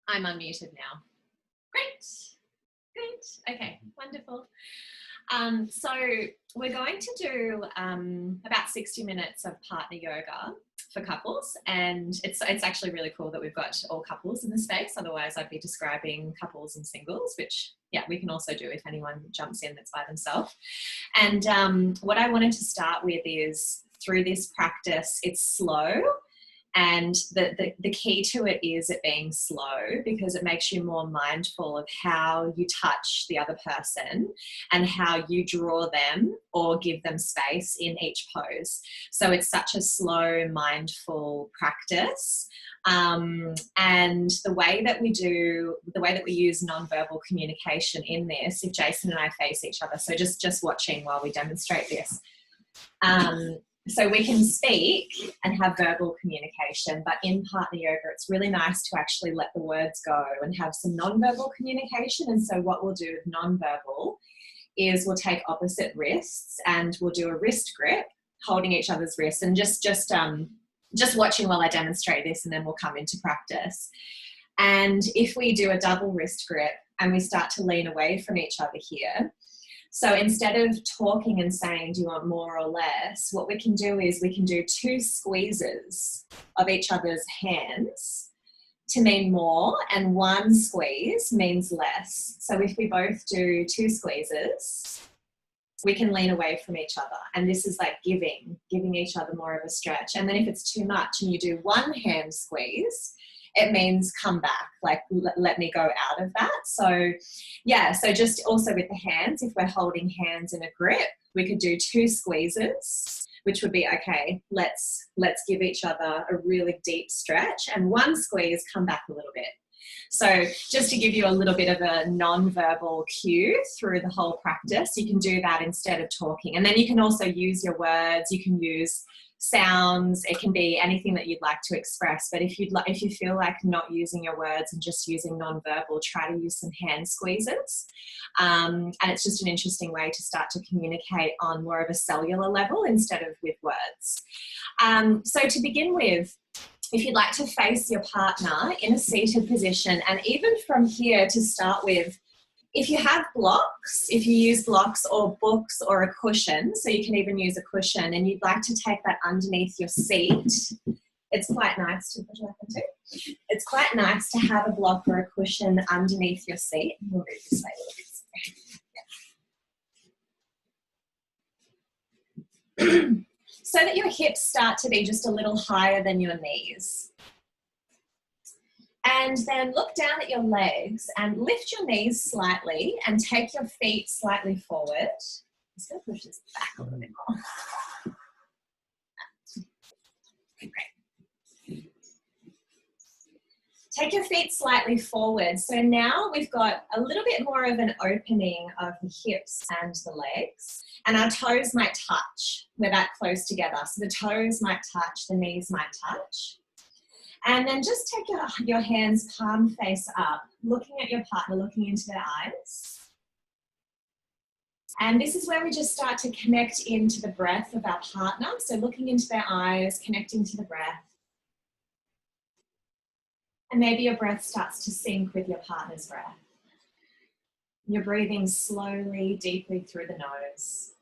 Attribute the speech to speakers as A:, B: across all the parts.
A: I'm unmuted now. Great. Great. Okay, wonderful. So we're going to do about 60 minutes of partner yoga for couples, and it's actually really cool that we've got all couples in the space. Otherwise I'd be describing couples and singles, which yeah, we can also do if anyone jumps in that's by themselves. And what I wanted to start with is, through this practice, it's slow. And the key to it is it being slow, because it makes you more mindful of how you touch the other person and how you draw them or give them space in each pose. So it's such a slow, mindful practice. And the way that we use nonverbal communication in this, if Jason and I face each other, so just watching while we demonstrate this, so we can speak and have verbal communication, but in partner yoga, it's really nice to actually let the words go and have some nonverbal communication. And so what we'll do with nonverbal is we'll take opposite wrists and we'll do a wrist grip, holding each other's wrists, and just watching while I demonstrate this, and then we'll come into practice. And if we do a double wrist grip and we start to lean away from each other here, so instead of talking and saying, do you want more or less, what we can do is we can do 2 squeezes of each other's hands to mean more, and 1 squeeze means less. So if we both do 2 squeezes, we can lean away from each other. And this is like giving each other more of a stretch. And then if it's too much and you do 1 hand squeeze, it means come back, like let me go out of that. So yeah, so just also with the hands, if we're holding hands in a grip, we could do 2 squeezes, which would be, okay, let's give each other a really deep stretch, and 1 squeeze, come back a little bit. So just to give you a little bit of a non-verbal cue through the whole practice, you can do that instead of talking. And then you can also use your words, you can use sounds, it can be anything that you'd like to express. But if you feel like not using your words and just using non-verbal, try to use some hand squeezes. And it's just an interesting way to start to communicate on more of a cellular level instead of with words. So to begin with, if you'd like to face your partner in a seated position, and even from here to start with, if you have blocks, if you use blocks or books or a cushion, so you can even use a cushion, and you'd like to take that underneath your seat, it's quite nice to, would you like them to? It's quite nice to have a block or a cushion underneath your seat. We'll move this way a little bit. So that your hips start to be just a little higher than your knees. And then look down at your legs and lift your knees slightly and take your feet slightly forward. I'm just going to push this back a little bit more. Great. Take your feet slightly forward. So now we've got a little bit more of an opening of the hips and the legs, and our toes might touch. We're that close together. So the toes might touch, the knees might touch. And then just take your hands palm face up, looking at your partner, looking into their eyes. And this is where we just start to connect into the breath of our partner. So looking into their eyes, connecting to the breath. And maybe your breath starts to sync with your partner's breath. You're breathing slowly, deeply through the nose.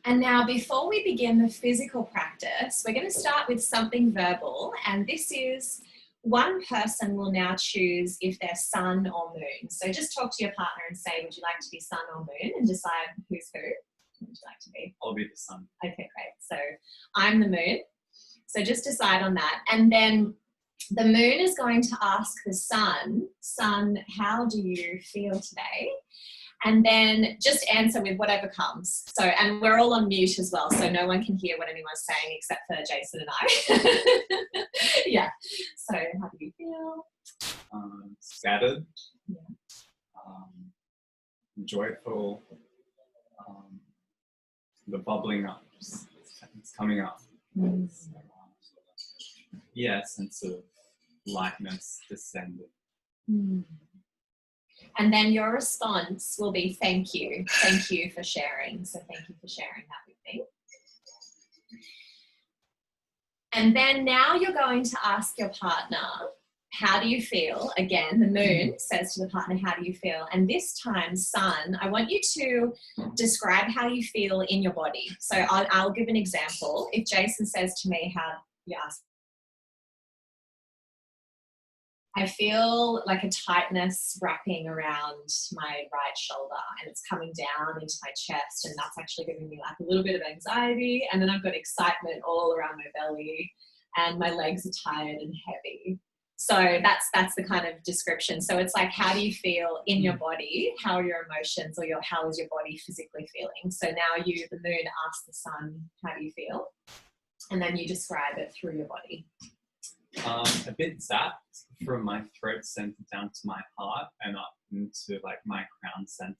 A: And now, before we begin the physical practice, we're going to start with something verbal. And this is, one person will now choose if they're sun or moon. So just talk to your partner and say, would you like to be sun or moon? And decide who's who. Who would you like to be?
B: I'll be the sun.
A: Okay, great. So I'm the moon. So just decide on that. And then the moon is going to ask the sun, how do you feel today? And then just answer with whatever comes. So, and we're all on mute as well, so no one can hear what anyone's saying except for Jason and I. Yeah. So how do you feel?
B: Scattered.
A: Yeah.
B: Joyful. The bubbling up. It's coming up.
A: Mm.
B: yeah, sense of lightness descending.
A: Mm. And then your response will be thank you. Thank you for sharing. So thank you for sharing that with me. And then now you're going to ask your partner, how do you feel? Again, the moon says to the partner, how do you feel? And this time, sun, I want you to describe how you feel in your body. So I'll give an example. If Jason says to me, how you ask, I feel like a tightness wrapping around my right shoulder and it's coming down into my chest, and that's actually giving me like a little bit of anxiety, and then I've got excitement all around my belly and my legs are tired and heavy. So that's the kind of description. So it's like, how do you feel in your body? How are your emotions, or how is your body physically feeling? So now you, the moon, asks the sun, how do you feel? And then you describe it through your body.
B: A bit zapped from my throat center down to my heart and up into like my crown center.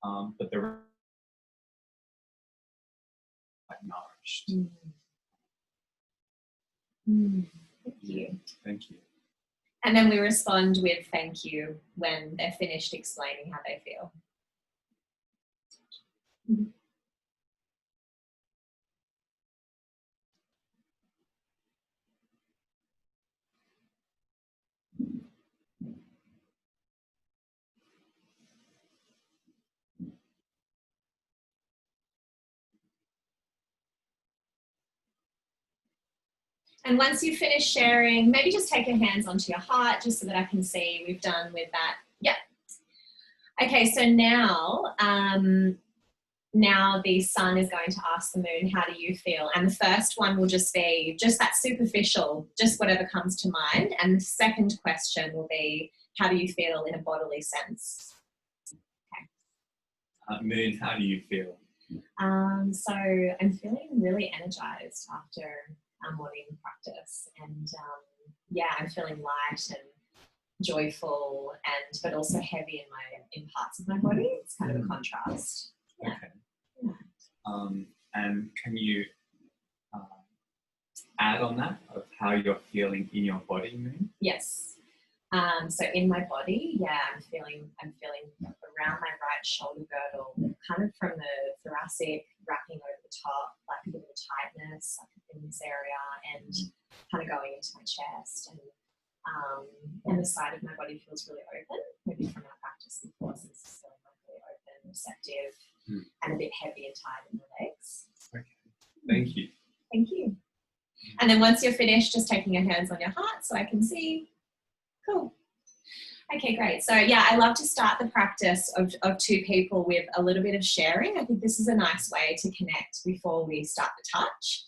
B: But the like nourished.
A: Thank you.
B: Thank you.
A: And then we respond with thank you when they're finished explaining how they feel. And once you finish sharing, maybe just take your hands onto your heart just so that I can see we've done with that. Yep. Okay, so now, now the sun is going to ask the moon, how do you feel? And the first one will just be just that superficial, just whatever comes to mind. And the second question will be, how do you feel in a bodily sense?
B: Okay. Moon, how do you feel?
A: So I'm feeling really energized after our morning practice, and yeah, I'm feeling light and joyful, and but also heavy in parts of my body. It's kind of a contrast. Yeah.
B: Okay. And can you add on that of how you're feeling in your body, Moon?
A: Yes. So in my body, yeah, I'm feeling around my right shoulder girdle, kind of from the thoracic wrapping over the top, like a bit of a tightness in this area, and kind of going into my chest, and the side of my body feels really open, maybe from our practice before, so it's feeling like really open, receptive, and a bit heavy and tight in the legs.
B: Okay, thank you.
A: Thank you. And then once you're finished, just taking your hands on your heart so I can see. Cool. Okay, great. So yeah, I love to start the practice of two people with a little bit of sharing. I think this is a nice way to connect before we start the touch.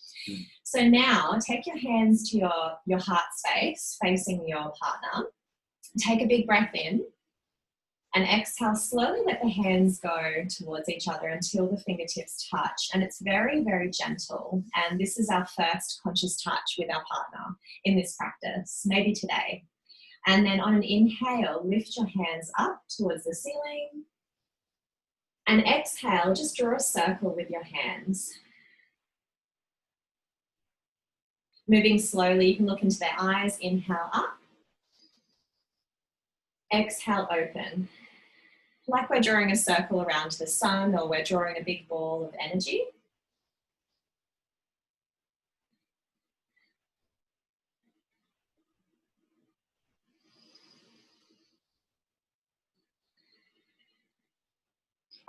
A: So now take your hands to your heart space, facing your partner. Take a big breath in and exhale. Slowly let the hands go towards each other until the fingertips touch. And it's very, very gentle. And this is our first conscious touch with our partner in this practice, maybe today. And then on an inhale, lift your hands up towards the ceiling. And exhale, just draw a circle with your hands. Moving slowly, you can look into their eyes. Inhale up. Exhale, open. Like we're drawing a circle around the sun, or we're drawing a big ball of energy.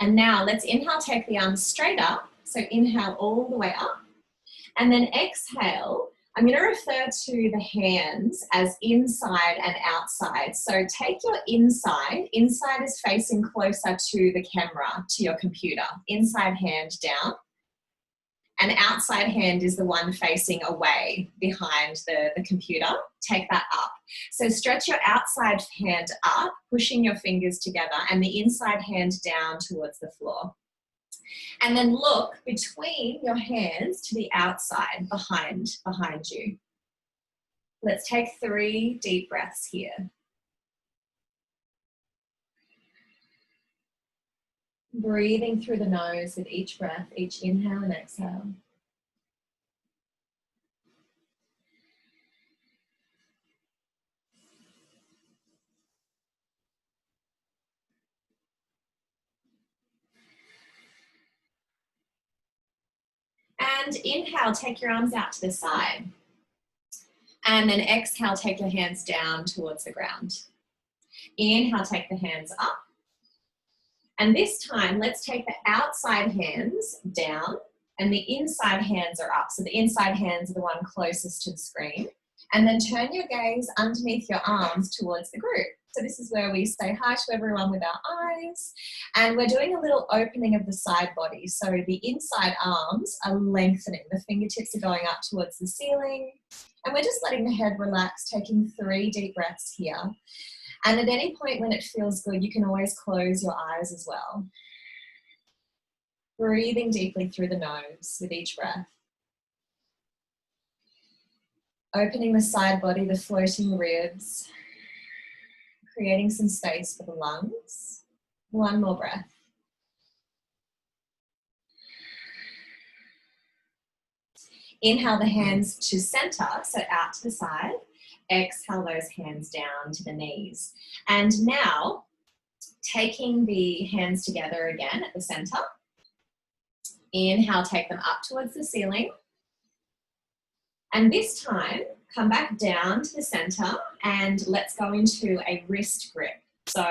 A: And now let's inhale, take the arms straight up. So inhale all the way up. And then exhale, I'm going to refer to the hands as inside and outside. So take your inside. Inside is facing closer to the camera, to your computer. Inside hand down. And outside hand is the one facing away behind the computer. Take that up. So stretch your outside hand up, pushing your fingers together, and the inside hand down towards the floor. And then look between your hands to the outside, behind you. Let's take 3 deep breaths here. Breathing through the nose with each breath, each inhale and exhale. And inhale, take your arms out to the side. And then exhale, take your hands down towards the ground. Inhale, take the hands up. And this time, let's take the outside hands down and the inside hands are up. So the inside hands are the one closest to the screen. And then turn your gaze underneath your arms towards the group. So this is where we say hi to everyone with our eyes. And we're doing a little opening of the side body. So the inside arms are lengthening. The fingertips are going up towards the ceiling. And we're just letting the head relax, taking 3 deep breaths here. And at any point when it feels good, you can always close your eyes as well. Breathing deeply through the nose with each breath. Opening the side body, the floating ribs, creating some space for the lungs. One more breath. Inhale the hands to center, so out to the side. Exhale those hands down to the knees. And now, taking the hands together again at the center. Inhale, take them up towards the ceiling. And this time, come back down to the center and let's go into a wrist grip. So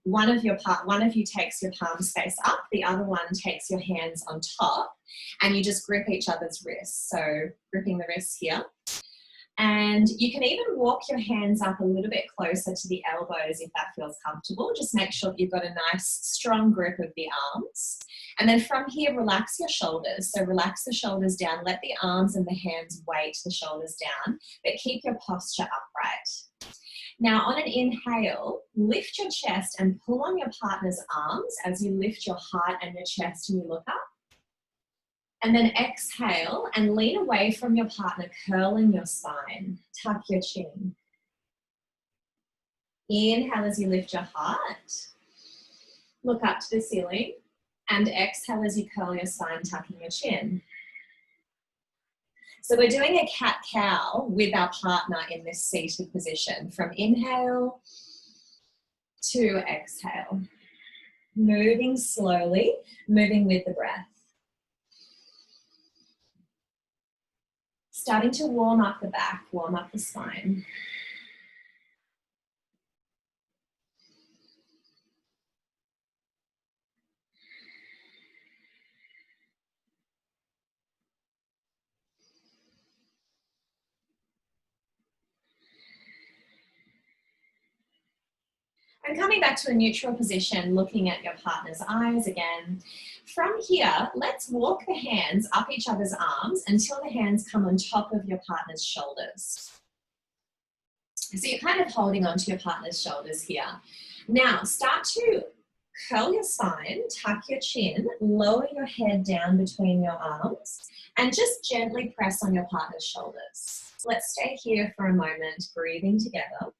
A: one of you takes your palms face up, the other one takes your hands on top, and you just grip each other's wrists. So gripping the wrists here. And you can even walk your hands up a little bit closer to the elbows if that feels comfortable. Just make sure that you've got a nice strong grip of the arms. And then from here, relax your shoulders. So relax the shoulders down, let the arms and the hands weight the shoulders down, but keep your posture upright. Now on an inhale, lift your chest and pull on your partner's arms as you lift your heart and your chest and you look up. And then exhale and lean away from your partner, curling your spine. Tuck your chin. Inhale as you lift your heart. Look up to the ceiling. And exhale as you curl your spine, tucking your chin. So we're doing a cat-cow with our partner in this seated position. From inhale to exhale. Moving slowly, moving with the breath. Starting to warm up the back, warm up the spine. And coming back to a neutral position, looking at your partner's eyes again. From here, let's walk the hands up each other's arms until the hands come on top of your partner's shoulders. So you're kind of holding onto your partner's shoulders here. Now, start to curl your spine, tuck your chin, lower your head down between your arms, and just gently press on your partner's shoulders. Let's stay here for a moment, breathing together.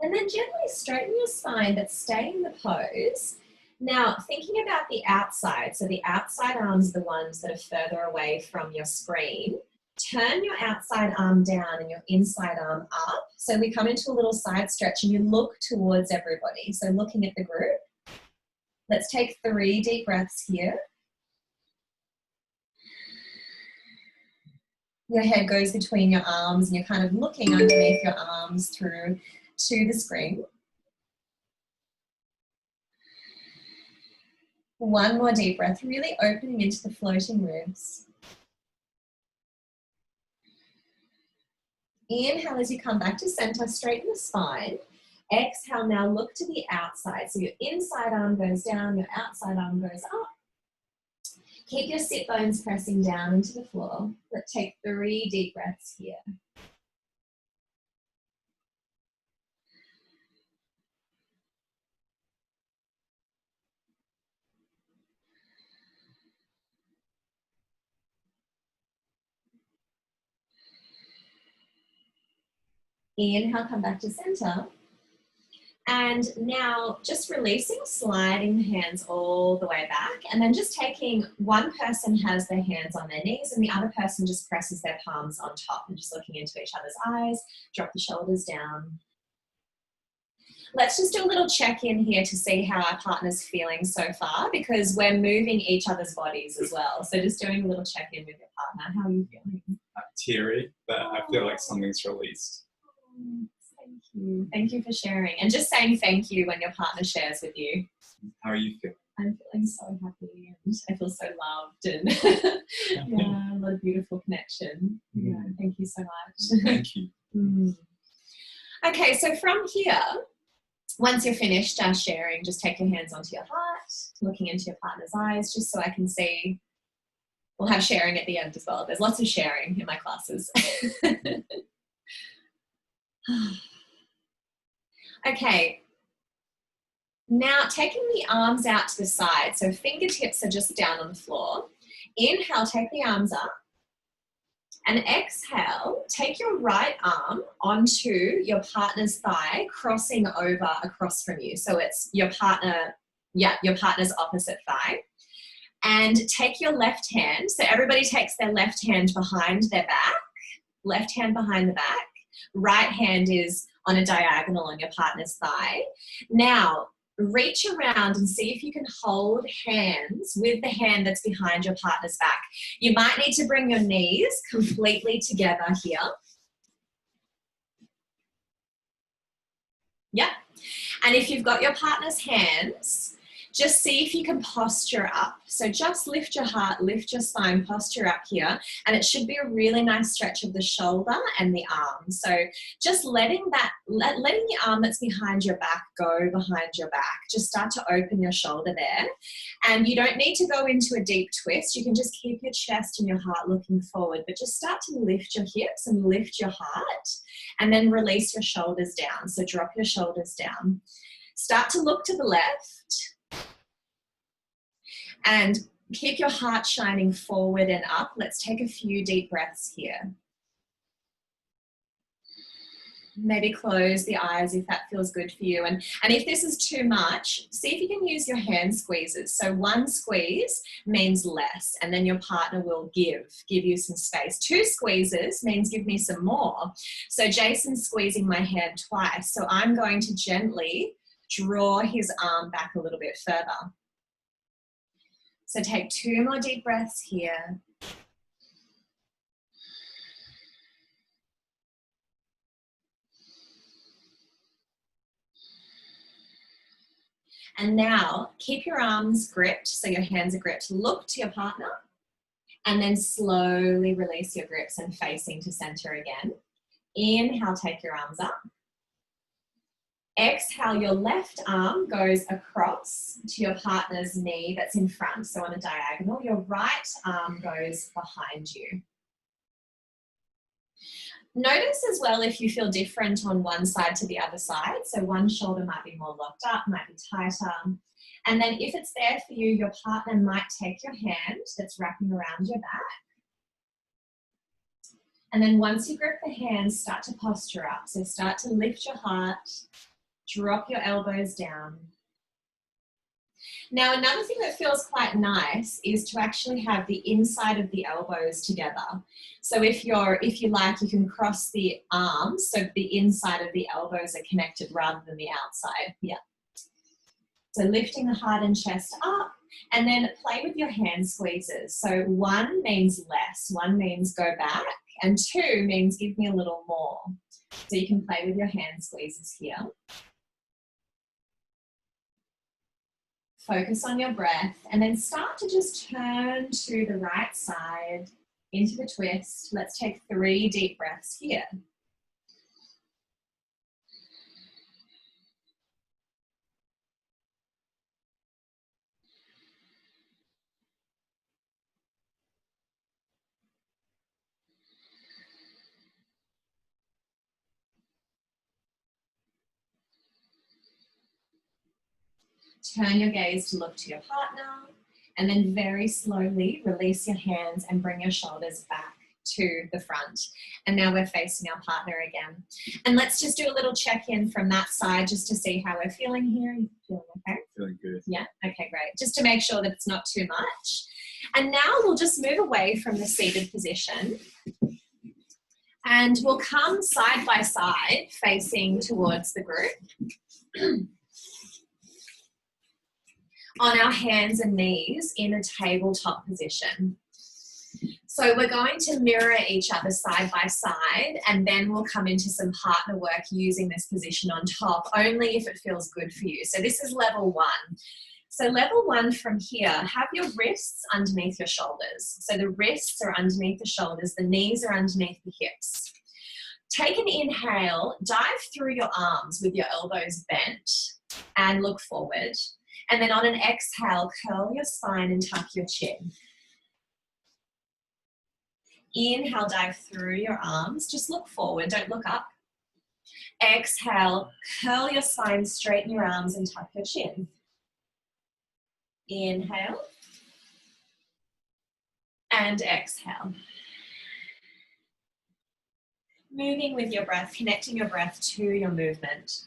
A: And then gently straighten your spine, but stay in the pose. Now, thinking about the outside, so the outside arms are the ones that are further away from your screen. Turn your outside arm down and your inside arm up. So we come into a little side stretch and you look towards everybody. So looking at the group. Let's take 3 deep breaths here. Your head goes between your arms and you're kind of looking underneath your arms through to the screen. One more deep breath, really opening into the floating ribs. Inhale as you come back to center, straighten the spine. Exhale, now look to the outside. So your inside arm goes down, your outside arm goes up. Keep your sit bones pressing down into the floor. Let's take 3 deep breaths here. Inhale, come back to center. And now just releasing, sliding the hands all the way back, and then just taking, one person has their hands on their knees and the other person just presses their palms on top and just looking into each other's eyes. Drop the shoulders down. Let's just do a little check-in here to see how our partner's feeling so far, because we're moving each other's bodies as well. So just doing a little check-in with your partner. How are you feeling?
B: Teary, but I feel like something's released.
A: Thank you. Thank you for sharing. And just saying thank you when your partner shares with you.
B: How are you feeling?
A: I'm feeling so happy and I feel so loved and yeah, a lot of beautiful connection. Yeah, thank you so much.
B: Thank you.
A: Okay, so from here, once you're finished sharing, just take your hands onto your heart, looking into your partner's eyes, just so I can see. We'll have sharing at the end as well. There's lots of sharing in my classes. Okay, now taking the arms out to the side, so fingertips are just down on the floor. Inhale, take the arms up, and exhale, take your right arm onto your partner's thigh, crossing over across from you. So it's your partner, your partner's opposite thigh. And take your left hand, so everybody takes their left hand behind their back, left hand behind the back, right hand is on a diagonal on your partner's thigh. Now, reach around and see if you can hold hands with the hand that's behind your partner's back. You might need to bring your knees completely together here. Yeah. And if you've got your partner's hands, just see if you can posture up. So just lift your heart, lift your spine, posture up here. And it should be a really nice stretch of the shoulder and the arm. So just letting the arm that's behind your back go behind your back. Just start to open your shoulder there. And you don't need to go into a deep twist. You can just keep your chest and your heart looking forward, but just start to lift your hips and lift your heart and then release your shoulders down. So drop your shoulders down. Start to look to the left. And keep your heart shining forward and up. Let's take a few deep breaths here. Maybe close the eyes if that feels good for you. And if this is too much, see if you can use your hand squeezes. So one squeeze means less, and then your partner will give you some space. Two squeezes means give me some more. So Jason's squeezing my hand twice. So I'm going to gently draw his arm back a little bit further. So take 2 more deep breaths here. And now keep your arms gripped, so your hands are gripped. Look to your partner and then slowly release your grips and facing to center again. Inhale, take your arms up. Exhale, your left arm goes across to your partner's knee that's in front, so on a diagonal. Your right arm goes behind you. Notice as well if you feel different on one side to the other side. So one shoulder might be more locked up, might be tighter. And then if it's there for you, your partner might take your hand that's wrapping around your back. And then once you grip the hands, start to posture up. So start to lift your heart. Drop your elbows down. Now, another thing that feels quite nice is to actually have the inside of the elbows together. So if you like, you can cross the arms so the inside of the elbows are connected rather than the outside. Yeah. So lifting the heart and chest up, and then play with your hand squeezes. So 1 means less, 1 means go back, and 2 means give me a little more. So you can play with your hand squeezes here. Focus on your breath and then start to just turn to the right side into the twist. Let's take 3 deep breaths here. Turn your gaze to look to your partner, and then very slowly release your hands and bring your shoulders back to the front. And now we're facing our partner again. And let's just do a little check-in from that side just to see how we're feeling here. You feeling okay?
B: Feeling good.
A: Yeah, okay, great. Just to make sure that it's not too much. And now we'll just move away from the seated position. And we'll come side by side facing towards the group. On our hands and knees in a tabletop position. So we're going to mirror each other side by side, and then we'll come into some partner work using this position on top, only if it feels good for you. So this is level 1. So level 1 from here, have your wrists underneath your shoulders. So the wrists are underneath the shoulders, the knees are underneath the hips. Take an inhale, dive through your arms with your elbows bent and look forward. And then on an exhale, curl your spine and tuck your chin. Inhale, dive through your arms. Just look forward, don't look up. Exhale, curl your spine, straighten your arms and tuck your chin. Inhale. And exhale. Moving with your breath, connecting your breath to your movement.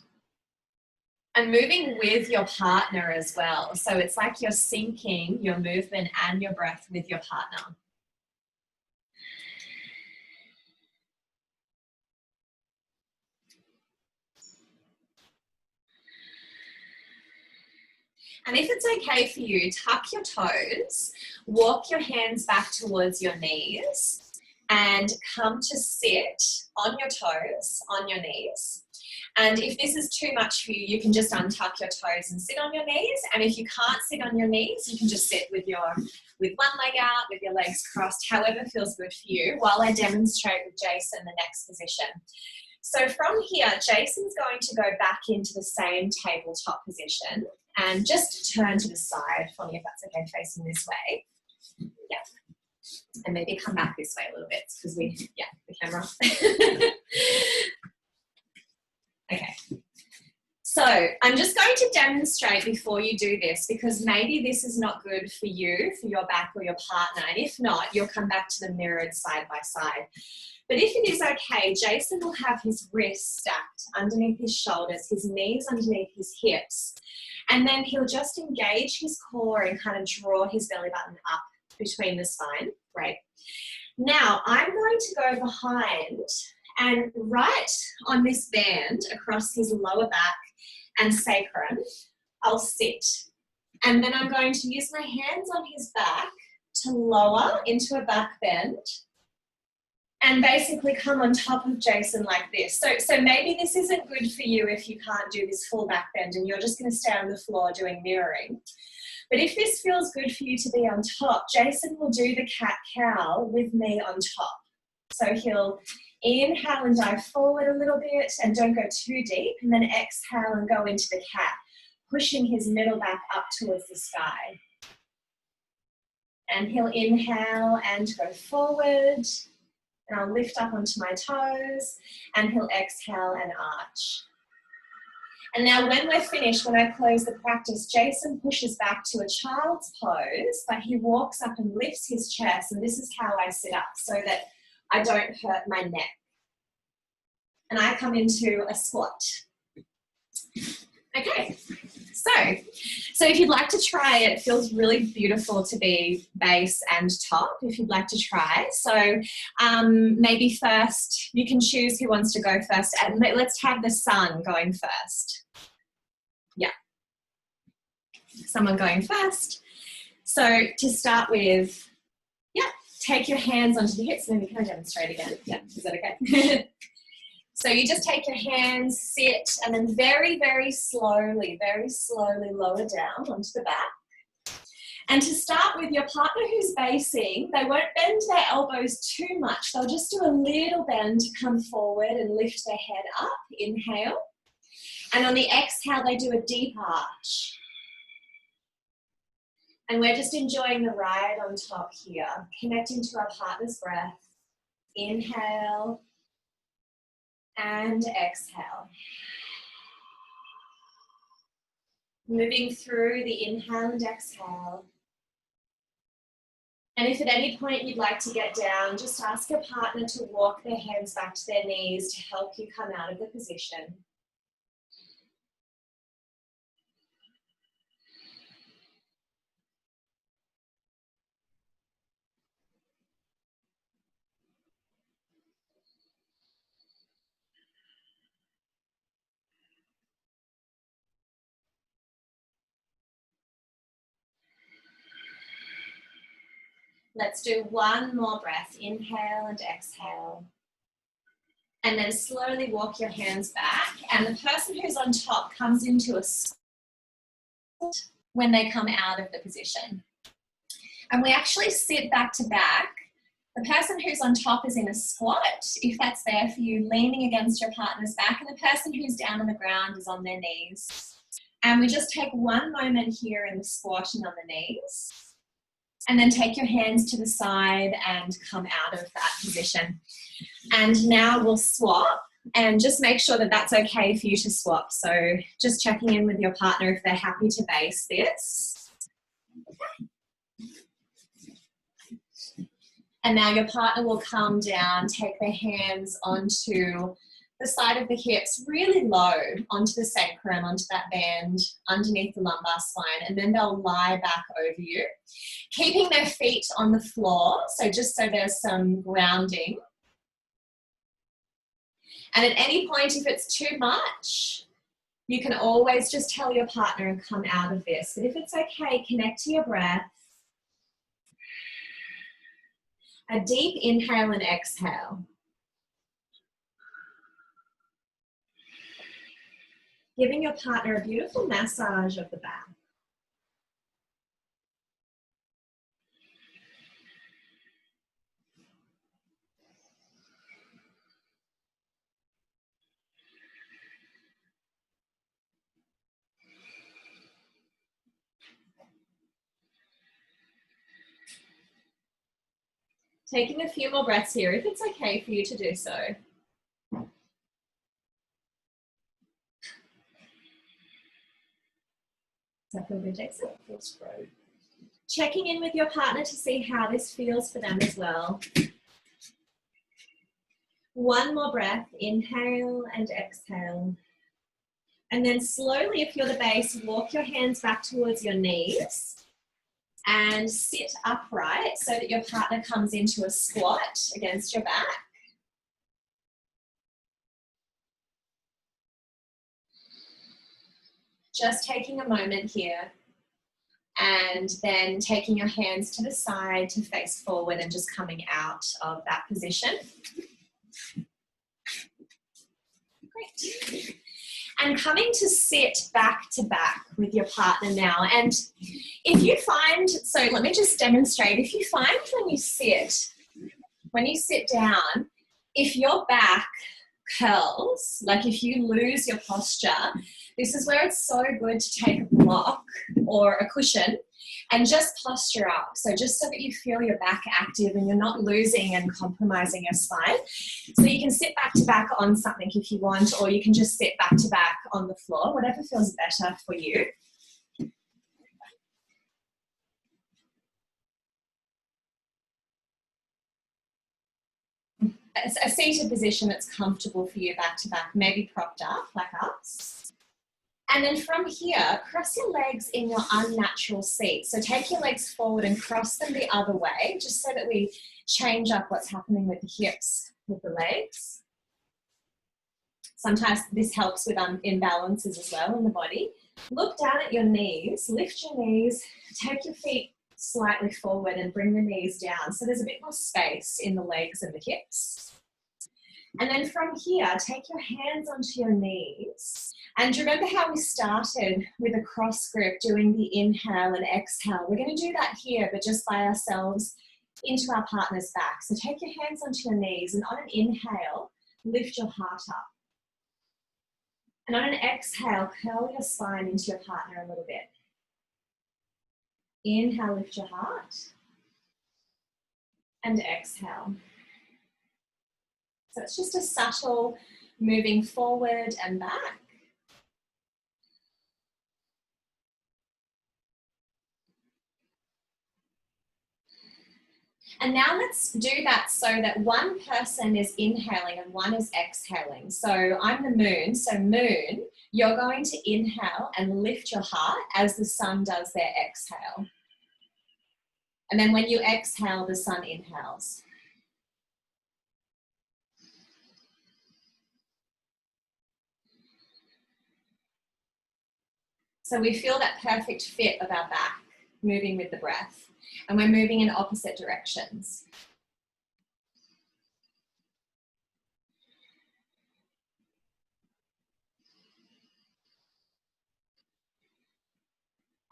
A: And moving with your partner as well. So it's like you're syncing your movement and your breath with your partner. And if it's okay for you, tuck your toes, walk your hands back towards your knees, and come to sit on your toes, on your knees. And if this is too much for you, you can just untuck your toes and sit on your knees. And if you can't sit on your knees, you can just sit with one leg out, with your legs crossed, however feels good for you, while I demonstrate with Jason the next position. So from here, Jason's going to go back into the same tabletop position and just turn to the side for me, if that's okay, facing this way. Yeah. And maybe come back this way a little bit because the camera. Okay. So I'm just going to demonstrate before you do this, because maybe this is not good for you, for your back or your partner. And if not, you'll come back to the mirrored side by side. But if it is okay, Jason will have his wrists stacked underneath his shoulders, his knees underneath his hips. And then he'll just engage his core and kind of draw his belly button up between the spine. Great. Now I'm going to go behind and right on this band across his lower back and sacrum, I'll sit. And then I'm going to use my hands on his back to lower into a back bend and basically come on top of Jason like this. So maybe this isn't good for you if you can't do this full back bend and you're just going to stay on the floor doing mirroring. But if this feels good for you to be on top, Jason will do the cat-cow with me on top. So he'll inhale and dive forward a little bit and don't go too deep, and then exhale and go into the cat, pushing his middle back up towards the sky. And he'll inhale and go forward, and I'll lift up onto my toes, and he'll exhale and arch. And now when we're finished, when I close the practice, Jason pushes back to a child's pose, but he walks up and lifts his chest, and this is how I sit up so that I don't hurt my neck. And I come into a squat. Okay, so if you'd like to try it, it feels really beautiful to be base and top if you'd like to try. So maybe first, you can choose who wants to go first. And let's have the sun going first. Yeah. Someone going first. So to start with, yeah, take your hands onto the hips. Maybe can I demonstrate again? Yeah, is that okay? So you just take your hands, sit, and then very, very slowly lower down onto the back. And to start with, your partner who's basing, they won't bend their elbows too much. They'll just do a little bend to come forward and lift their head up. Inhale. And on the exhale, they do a deep arch. And we're just enjoying the ride on top here, connecting to our partner's breath. Inhale. And exhale. Moving through the inhale and exhale. And if at any point you'd like to get down, just ask your partner to walk their hands back to their knees to help you come out of the position. Let's do one more breath. Inhale and exhale. And then slowly walk your hands back. And the person who's on top comes into a squat when they come out of the position. And we actually sit back to back. The person who's on top is in a squat, if that's there for you, leaning against your partner's back. And the person who's down on the ground is on their knees. And we just take one moment here in the squat and on the knees. And then take your hands to the side and come out of that position. And now we'll swap, and just make sure that that's okay for you to swap. So just checking in with your partner if they're happy to base this. And now your partner will come down, take their hands onto the side of the hips, really low onto the sacrum, onto that band underneath the lumbar spine, and then they'll lie back over you, keeping their feet on the floor, so just so there's some grounding. And at any point, if it's too much, you can always just tell your partner and come out of this. But if it's okay, connect to your breath. A deep inhale and exhale. Giving your partner a beautiful massage of the back. Taking a few more breaths here, if it's okay for you to do so. Does that feel good, Jason?
C: Feels great.
A: Checking in with your partner to see how this feels for them as well. One more breath, inhale and exhale. And then slowly, if you're the base, walk your hands back towards your knees and sit upright so that your partner comes into a squat against your back. Just taking a moment here. And then taking your hands to the side to face forward and just coming out of that position. Great. And coming to sit back to back with your partner now. And if you find, so let me just demonstrate, if you find when you sit down, if your back curls, like if you lose your posture, this is where it's so good to take a block or a cushion and just posture up. So just so that you feel your back active and you're not losing and compromising your spine. So you can sit back to back on something if you want, or you can just sit back to back on the floor, whatever feels better for you. A seated position that's comfortable for you back to back, maybe propped up like us. And then from here, cross your legs in your unnatural seat. So take your legs forward and cross them the other way, just so that we change up what's happening with the hips, with the legs. Sometimes this helps with imbalances as well in the body. Look down at your knees, lift your knees, take your feet slightly forward and bring the knees down. So there's a bit more space in the legs and the hips. And then from here, take your hands onto your knees. And remember how we started with a cross grip, doing the inhale and exhale. We're going to do that here, but just by ourselves into our partner's back. So take your hands onto your knees, and on an inhale, lift your heart up. And on an exhale, curl your spine into your partner a little bit. Inhale, lift your heart. And exhale. So it's just a subtle moving forward and back. And now let's do that so that one person is inhaling and one is exhaling. So I'm the moon. So moon, you're going to inhale and lift your heart as the sun does their exhale. And then when you exhale, the sun inhales. So we feel that perfect fit of our back, moving with the breath. And we're moving in opposite directions.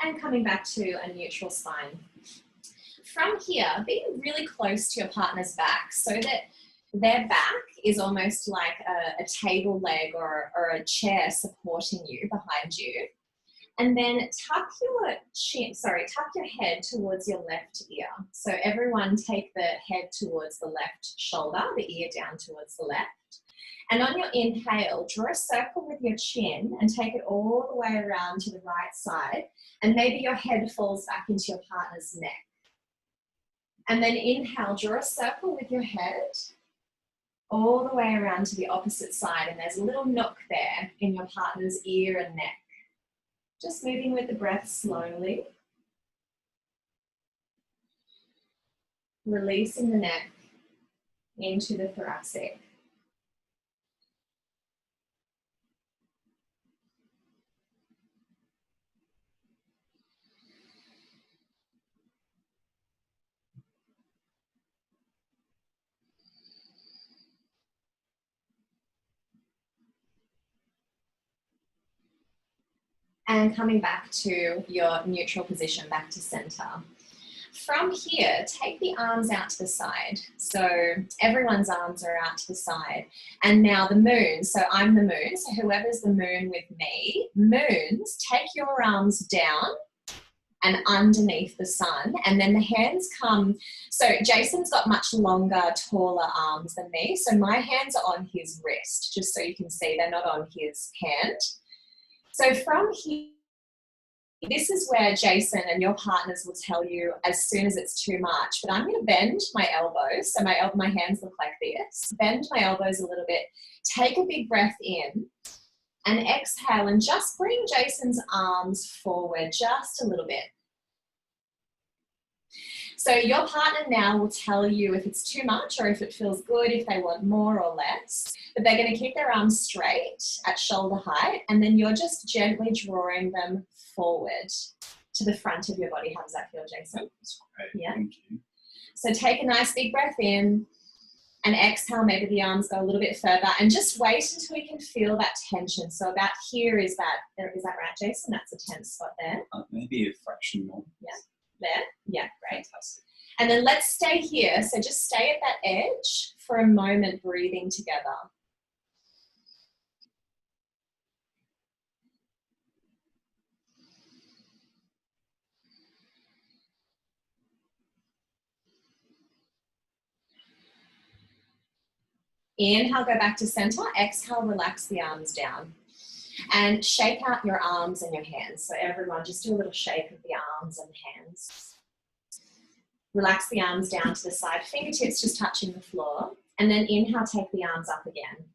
A: And coming back to a neutral spine. From here, be really close to your partner's back so that their back is almost like a table leg or a chair supporting you behind you. And then tuck your head towards your left ear. So everyone take the head towards the left shoulder, the ear down towards the left. And on your inhale, draw a circle with your chin and take it all the way around to the right side. And maybe your head falls back into your partner's neck. And then inhale, draw a circle with your head all the way around to the opposite side. And there's a little nook there in your partner's ear and neck. Just moving with the breath slowly. Releasing the neck into the thoracic. And coming back to your neutral position, back to center. From here, take the arms out to the side. So everyone's arms are out to the side. And now the moon, so I'm the moon, so whoever's the moon with me, moons, take your arms down and underneath the sun, and then the hands come. So Jason's got much longer, taller arms than me, so my hands are on his wrist, just so you can see they're not on his hand. So from here, this is where Jason and your partners will tell you as soon as it's too much, but I'm going to bend my elbows. So my hands look like this. Bend my elbows a little bit. Take a big breath in and exhale and just bring Jason's arms forward just a little bit. So your partner now will tell you if it's too much or if it feels good, if they want more or less. But they're going to keep their arms straight at shoulder height, and then you're just gently drawing them forward to the front of your body. How does that feel, Jason?
B: That's great.
A: Yeah.
B: Thank you.
A: So take a nice big breath in and exhale. Maybe the arms go a little bit further, and just wait until you can feel that tension. So about here, is that right, Jason? That's a tense spot there.
B: Maybe a fraction more.
A: Yeah. There? Yeah, great.
B: Fantastic.
A: And then let's stay here. So just stay at that edge for a moment, breathing together. Inhale, go back to center. Exhale, relax the arms down. And shake out your arms and your hands. So everyone, just do a little shake of the arms and hands. Relax the arms down to the side, fingertips just touching the floor. And then inhale, take the arms up again.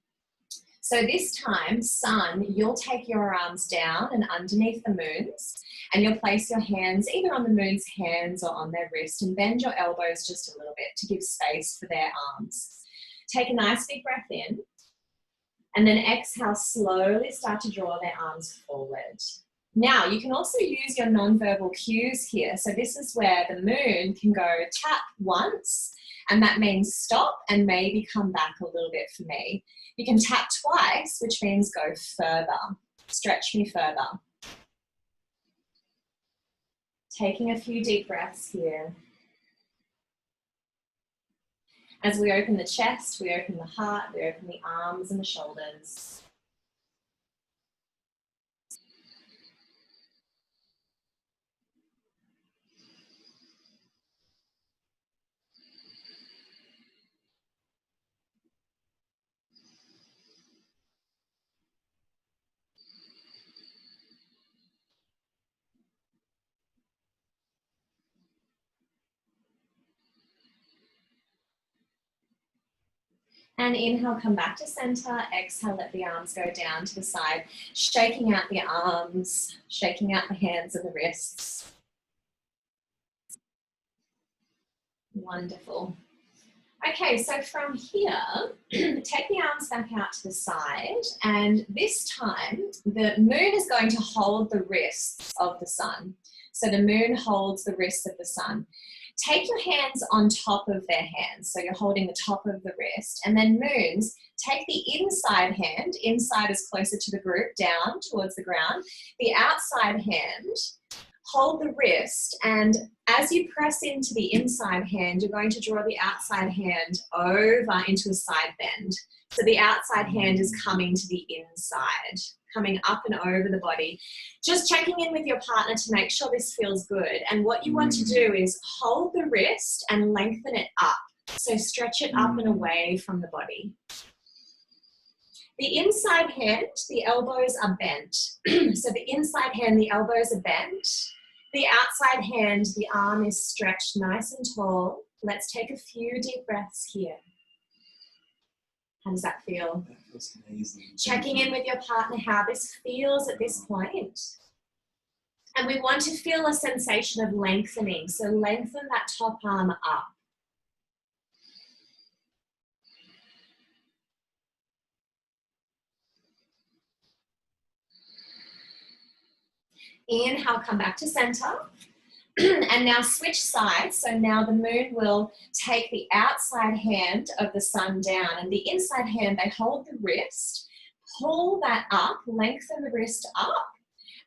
A: So this time, sun, you'll take your arms down and underneath the moons, and you'll place your hands either on the moon's hands or on their wrist, and bend your elbows just a little bit to give space for their arms. Take a nice big breath in, and then exhale, slowly start to draw their arms forward. Now, you can also use your non-verbal cues here. So this is where the moon can go tap once, and that means stop and maybe come back a little bit for me. You can tap twice, which means go further. Stretch me further. Taking a few deep breaths here. As we open the chest, we open the heart, we open the arms and the shoulders. And inhale, come back to center. Exhale, let the arms go down to the side, shaking out the arms, shaking out the hands and the wrists. Wonderful. Okay, so from here, take the arms back out to the side, and this time the moon is going to hold the wrists of the sun. So the moon holds the wrists of the sun. Take your hands on top of their hands, so you're holding the top of the wrist, and then moons, take the inside hand, inside is closer to the group, down towards the ground, the outside hand, hold the wrist, and as you press into the inside hand, you're going to draw the outside hand over into a side bend. So the outside hand is coming to the inside, coming up and over the body. Just checking in with your partner to make sure this feels good. And what you want to do is hold the wrist and lengthen it up. So stretch it up and away from the body. The inside hand, the elbows are bent. So the inside hand, the elbows are bent. The outside hand, the arm is stretched nice and tall. Let's take a few deep breaths here. How does that feel?
B: That feels amazing.
A: Checking in with your partner how this feels at this point. And we want to feel a sensation of lengthening. So lengthen that top arm up. Inhale, come back to center. And now switch sides. So now the moon will take the outside hand of the sun down, and the inside hand, they hold the wrist, pull that up, lengthen the wrist up,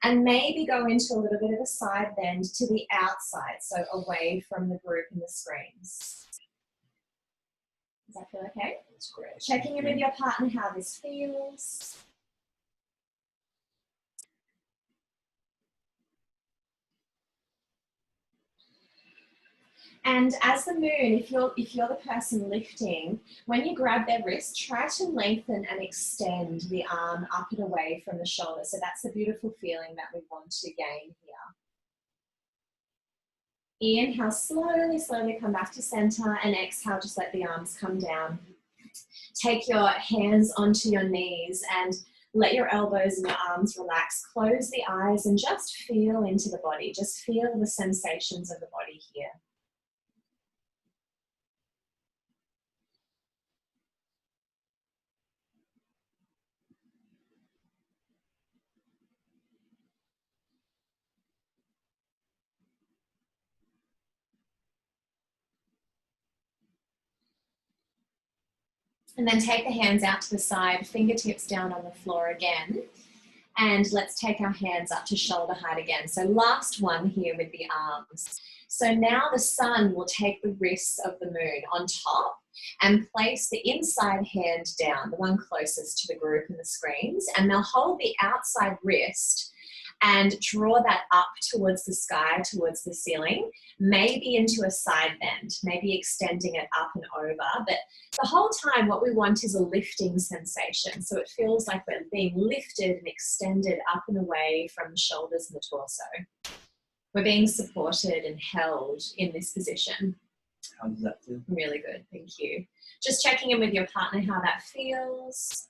A: and maybe go into a little bit of a side bend to the outside, so away from the group and the screens. Does that feel okay?
B: That's great.
A: Checking in with your partner how this feels. And as the moon, if you're the person lifting, when you grab their wrist, try to lengthen and extend the arm up and away from the shoulder. So that's the beautiful feeling that we want to gain here. Inhale, slowly, slowly come back to center, and exhale, just let the arms come down. Take your hands onto your knees and let your elbows and your arms relax. Close the eyes and just feel into the body. Just feel the sensations of the body here. And then take the hands out to the side, fingertips down on the floor again. And let's take our hands up to shoulder height again. So last one here with the arms. So now the sun will take the wrists of the moon on top and place the inside hand down, the one closest to the group and the screens, and they'll hold the outside wrist and draw that up towards the sky, towards the ceiling, maybe into a side bend, maybe extending it up and over. But the whole time, what we want is a lifting sensation. So it feels like we're being lifted and extended up and away from the shoulders and the torso. We're being supported and held in this position.
B: How does that feel?
A: Really good, thank you. Just checking in with your partner how that feels.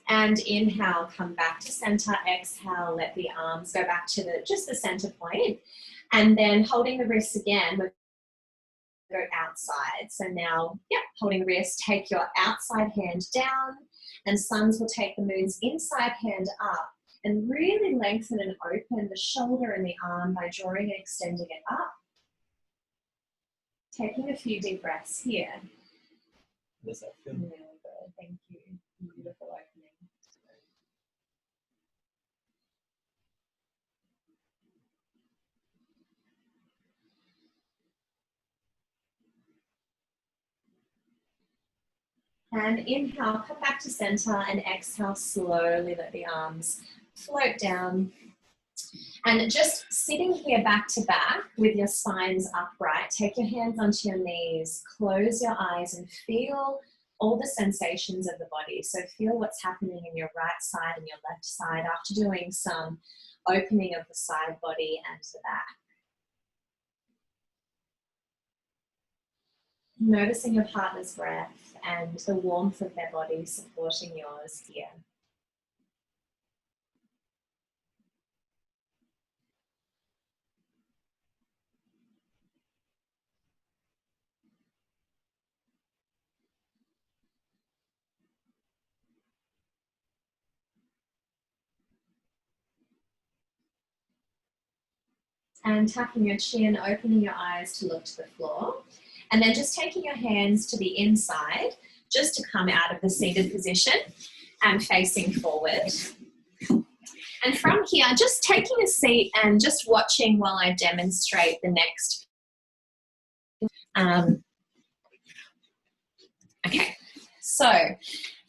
A: And inhale, come back to center. Exhale, let the arms go back to just the center point. And then holding the wrists again, we're going to go outside. So now, holding the wrist, take your outside hand down, and suns will take the moon's inside hand up and really lengthen and open the shoulder and the arm by drawing and extending it up. Taking a few deep breaths here.
B: How does that feel?
A: Really good, thank you. Beautiful opening. And inhale, come back to center, and exhale, slowly let the arms float down. And just sitting here back to back with your spines upright, take your hands onto your knees, close your eyes and feel all the sensations of the body. So feel what's happening in your right side and your left side after doing some opening of the side body and the back. Noticing your partner's breath and the warmth of their body supporting yours here. And tapping your chin, opening your eyes to look to the floor. And then just taking your hands to the inside, just to come out of the seated position and facing forward. And from here, just taking a seat and just watching while I demonstrate the next. Okay, so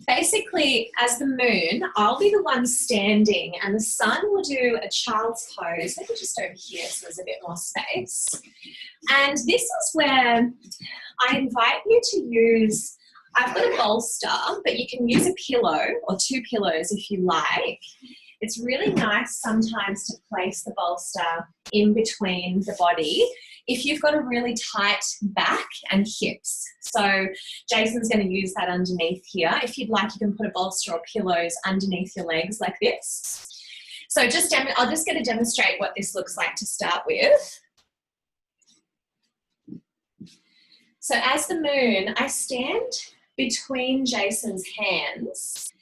A: basically, as the moon, I'll be the one standing and the sun will do a child's pose. Maybe just over here so there's a bit more space. And this is where I invite you to use, I've got a bolster, but you can use a pillow or two pillows if you like. It's really nice sometimes to place the bolster in between the body if you've got a really tight back and hips. So Jason's going to use that underneath here. If you'd like, you can put a bolster or pillows underneath your legs like this. So I'm just going to demonstrate what this looks like to start with. So as the moon, I stand between Jason's hands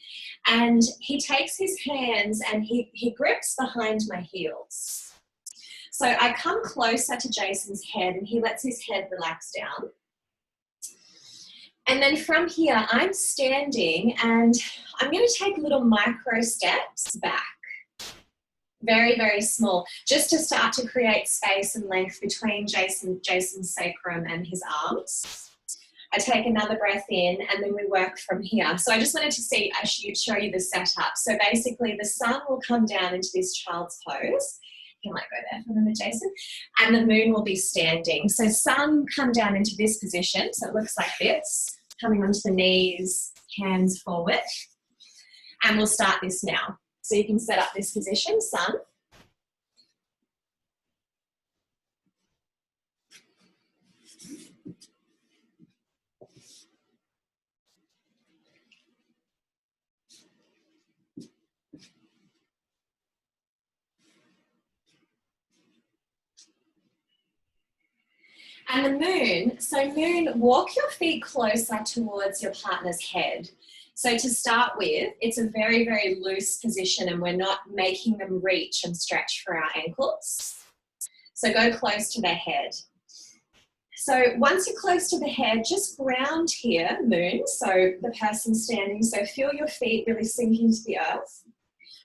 A: and he takes his hands and he grips behind my heels. So I come closer to Jason's head and he lets his head relax down. And then from here, I'm standing and I'm going to take little micro steps back. Very, very small, just to start to create space and length between Jason's sacrum and his arms. I take another breath in and then we work from here. So I just wanted to show you the setup. So basically the sun will come down into this child's pose. You can go there for a minute, Jason. And the moon will be standing. So sun come down into this position. So it looks like this, coming onto the knees, hands forward. And we'll start this now. So you can set up this position, sun. And the moon, so moon, walk your feet closer towards your partner's head. So to start with, it's a very, very loose position and we're not making them reach and stretch for our ankles. So go close to their head. So once you're close to the head, just ground here, moon, so the person standing. So feel your feet really sink into the earth.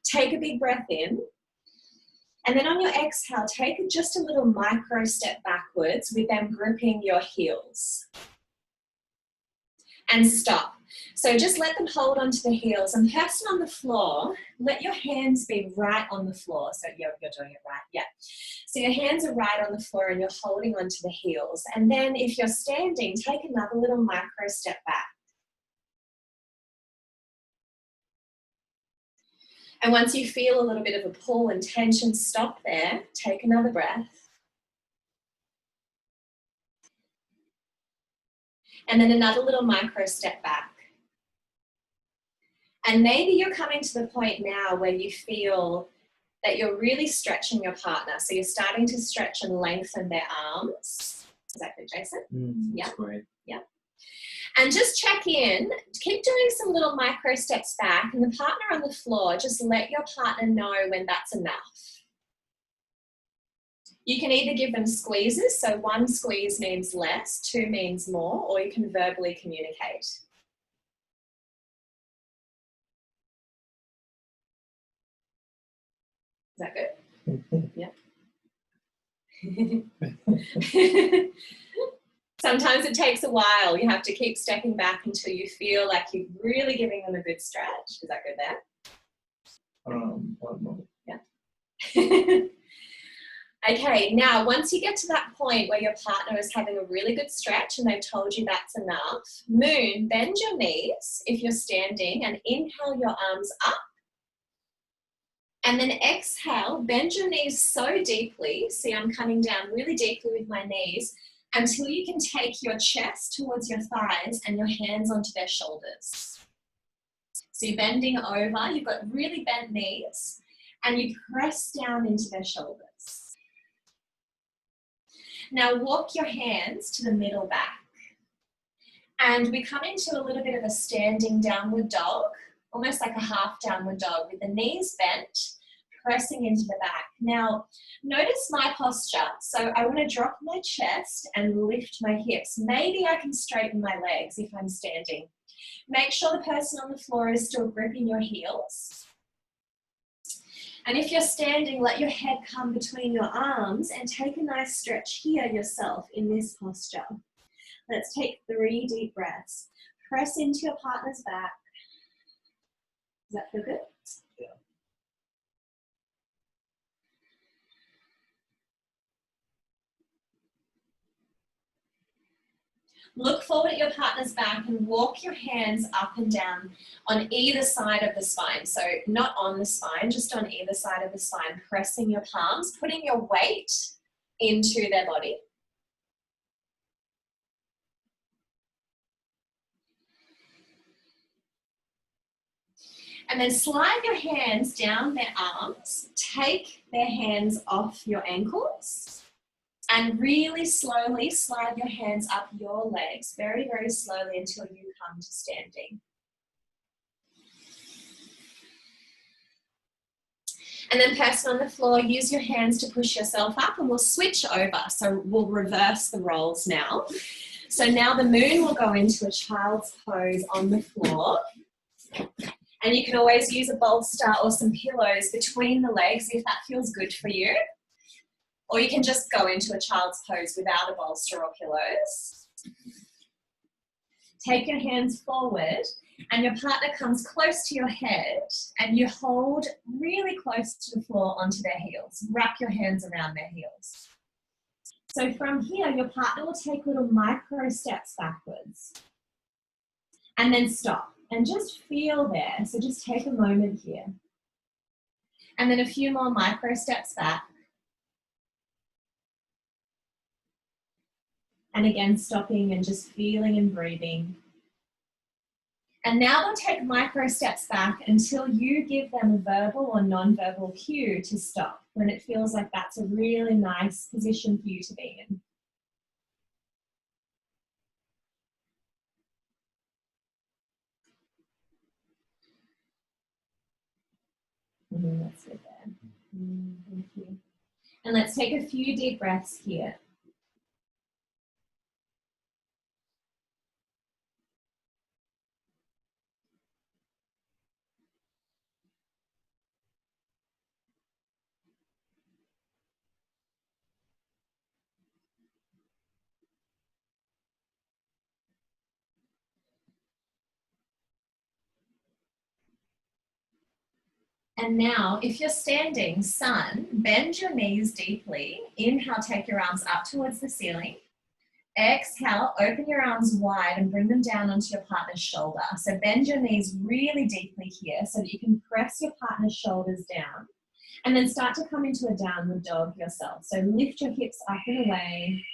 A: Take a big breath in. And then on your exhale, take just a little micro step backwards with them gripping your heels. And stop. So just let them hold onto the heels. And person on the floor, let your hands be right on the floor. So you're doing it right, yeah. So your hands are right on the floor and you're holding onto the heels. And then if you're standing, take another little micro step back. And once you feel a little bit of a pull and tension, stop there, take another breath. And then another little micro step back. And maybe you're coming to the point now where you feel that you're really stretching your partner. So you're starting to stretch and lengthen their arms. Is that good, Jason? Yeah.
B: That's great.
A: Yeah. And just check in, keep doing some little micro steps back, and the partner on the floor, just let your partner know when that's enough. You can either give them squeezes, so one squeeze means less, two means more, or you can verbally communicate. Is that good? Yeah. Sometimes it takes a while. You have to keep stepping back until you feel like you're really giving them a good stretch. Is that good there?
B: One more.
A: Yeah. Okay, now once you get to that point where your partner is having a really good stretch and they've told you that's enough, moon, bend your knees if you're standing and inhale your arms up. And then exhale, bend your knees so deeply, see I'm coming down really deeply with my knees, until you can take your chest towards your thighs and your hands onto their shoulders. So you're bending over, you've got really bent knees, and you press down into their shoulders. Now walk your hands to the middle back. And we come into a little bit of a standing downward dog, almost like a half downward dog with the knees bent, pressing into the back. Now, notice my posture. So I want to drop my chest and lift my hips. Maybe I can straighten my legs if I'm standing. Make sure the person on the floor is still gripping your heels. And if you're standing, let your head come between your arms and take a nice stretch here yourself in this posture. Let's take 3 deep breaths. Press into your partner's back. Does that feel good?
B: Yeah.
A: Look forward at your partner's back and walk your hands up and down on either side of the spine. So not on the spine, just on either side of the spine, pressing your palms, putting your weight into their body. And then slide your hands down their arms, take their hands off your ankles. And really slowly slide your hands up your legs, very, very slowly until you come to standing. And then person on the floor, use your hands to push yourself up and we'll switch over. So we'll reverse the roles now. So now the moon will go into a child's pose on the floor. And you can always use a bolster or some pillows between the legs if that feels good for you. Or you can just go into a child's pose without a bolster or pillows. Take your hands forward and your partner comes close to your head and you hold really close to the floor onto their heels. Wrap your hands around their heels. So from here, your partner will take little micro steps backwards and then stop and just feel there. So just take a moment here. And then a few more micro steps back. And again, stopping and just feeling and breathing. And now they'll take micro steps back until you give them a verbal or non-verbal cue to stop when it feels like that's a really nice position for you to be in. That's good there. Thank you. And let's take a few deep breaths here. And now, if you're standing, sun, bend your knees deeply. Inhale, take your arms up towards the ceiling. Exhale, open your arms wide and bring them down onto your partner's shoulder. So bend your knees really deeply here so that you can press your partner's shoulders down. And then start to come into a downward dog yourself. So lift your hips up and away.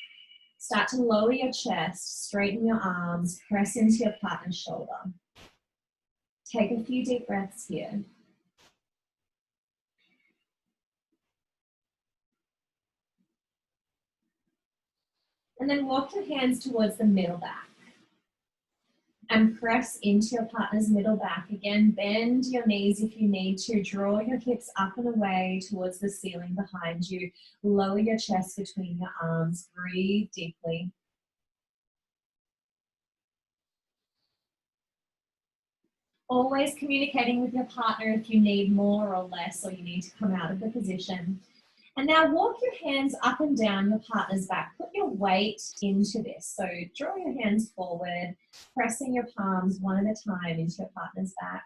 A: Start to lower your chest, straighten your arms, press into your partner's shoulder. Take a few deep breaths here. And then walk your hands towards the middle back. And press into your partner's middle back. Again, bend your knees if you need to. Draw your hips up and away towards the ceiling behind you. Lower your chest between your arms. Breathe deeply. Always communicating with your partner if you need more or less or you need to come out of the position. And now walk your hands up and down your partner's back. Put your weight into this. So draw your hands forward, pressing your palms one at a time into your partner's back.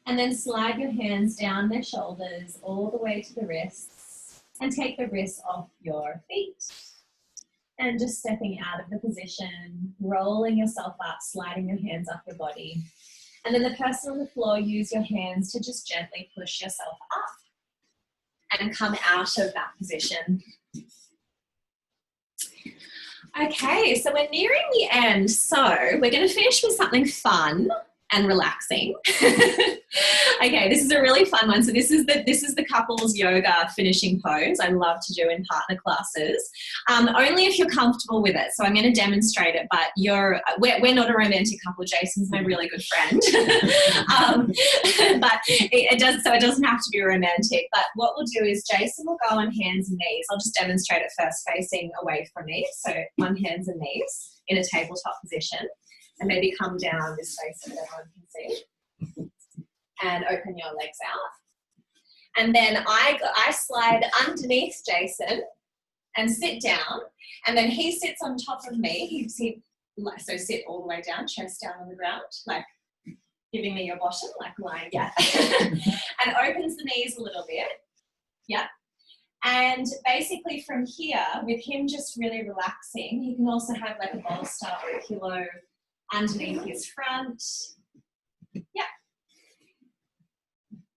A: And then slide your hands down their shoulders all the way to the wrists and take the wrists off your feet. And just stepping out of the position, rolling yourself up, sliding your hands up your body. And then the person on the floor, use your hands to just gently push yourself up and come out of that position. Okay, so we're nearing the end. So we're going to finish with something fun and relaxing. Okay, this is a really fun one. So this is the couples yoga finishing pose I love to do in partner classes. Only if you're comfortable with it. So I'm going to demonstrate it, but we're not a romantic couple. Jason's my really good friend. But it doesn't have to be romantic. But what we'll do is Jason will go on hands and knees. I'll just demonstrate it first facing away from me. So on hands and knees in a tabletop position. And maybe come down this way so that everyone can see. And open your legs out. And then I slide underneath Jason and sit down. And then he sits on top of me. So sit all the way down, chest down on the ground, like giving me your bottom, like lying. Yeah. And opens the knees a little bit. Yeah. And basically from here, with him just really relaxing, he can also have like a bolster or a pillow underneath his front. Yeah.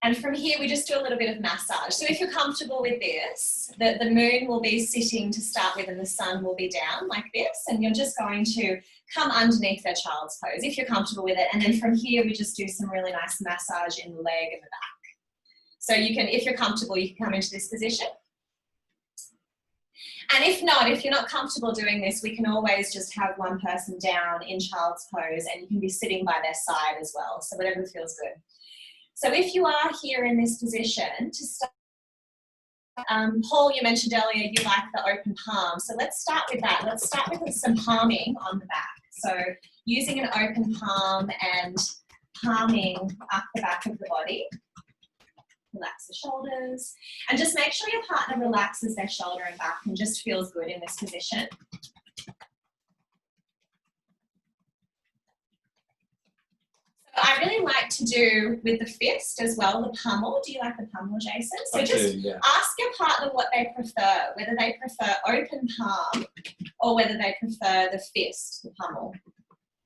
A: And from here, we just do a little bit of massage. So if you're comfortable with this, the moon will be sitting to start with and the sun will be down like this. And you're just going to come underneath their child's pose if you're comfortable with it. And then from here, we just do some really nice massage in the leg and the back. So you can, if you're comfortable, you can come into this position. And if not, if you're not comfortable doing this, we can always just have one person down in child's pose and you can be sitting by their side as well. So whatever feels good. So if you are here in this position, to start, Paul, you mentioned earlier you like the open palm. So let's start with that. Let's start with some palming on the back. So using an open palm and palming up the back of the body. Relax the shoulders and just make sure your partner relaxes their shoulder and back and just feels good in this position. So I really like to do with the fist as well, the pummel. Do you like the pummel, Jason? So ask your partner what they prefer, whether they prefer open palm or whether they prefer the fist, the pummel.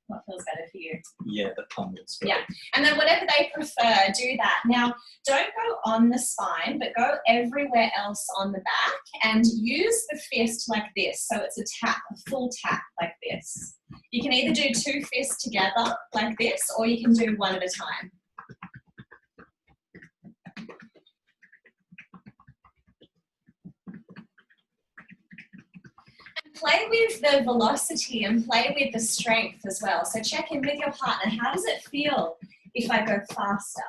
A: What feels better for you?
B: Yeah, the pummels.
A: Yeah, and then whatever they prefer, do that. Now, don't go on the spine, but go everywhere else on the back and use the fist like this. So it's a tap, a full tap like this. You can either do two fists together like this, or you can do one at a time. Play with the velocity and play with the strength as well. So check in with your partner. How does it feel if I go faster?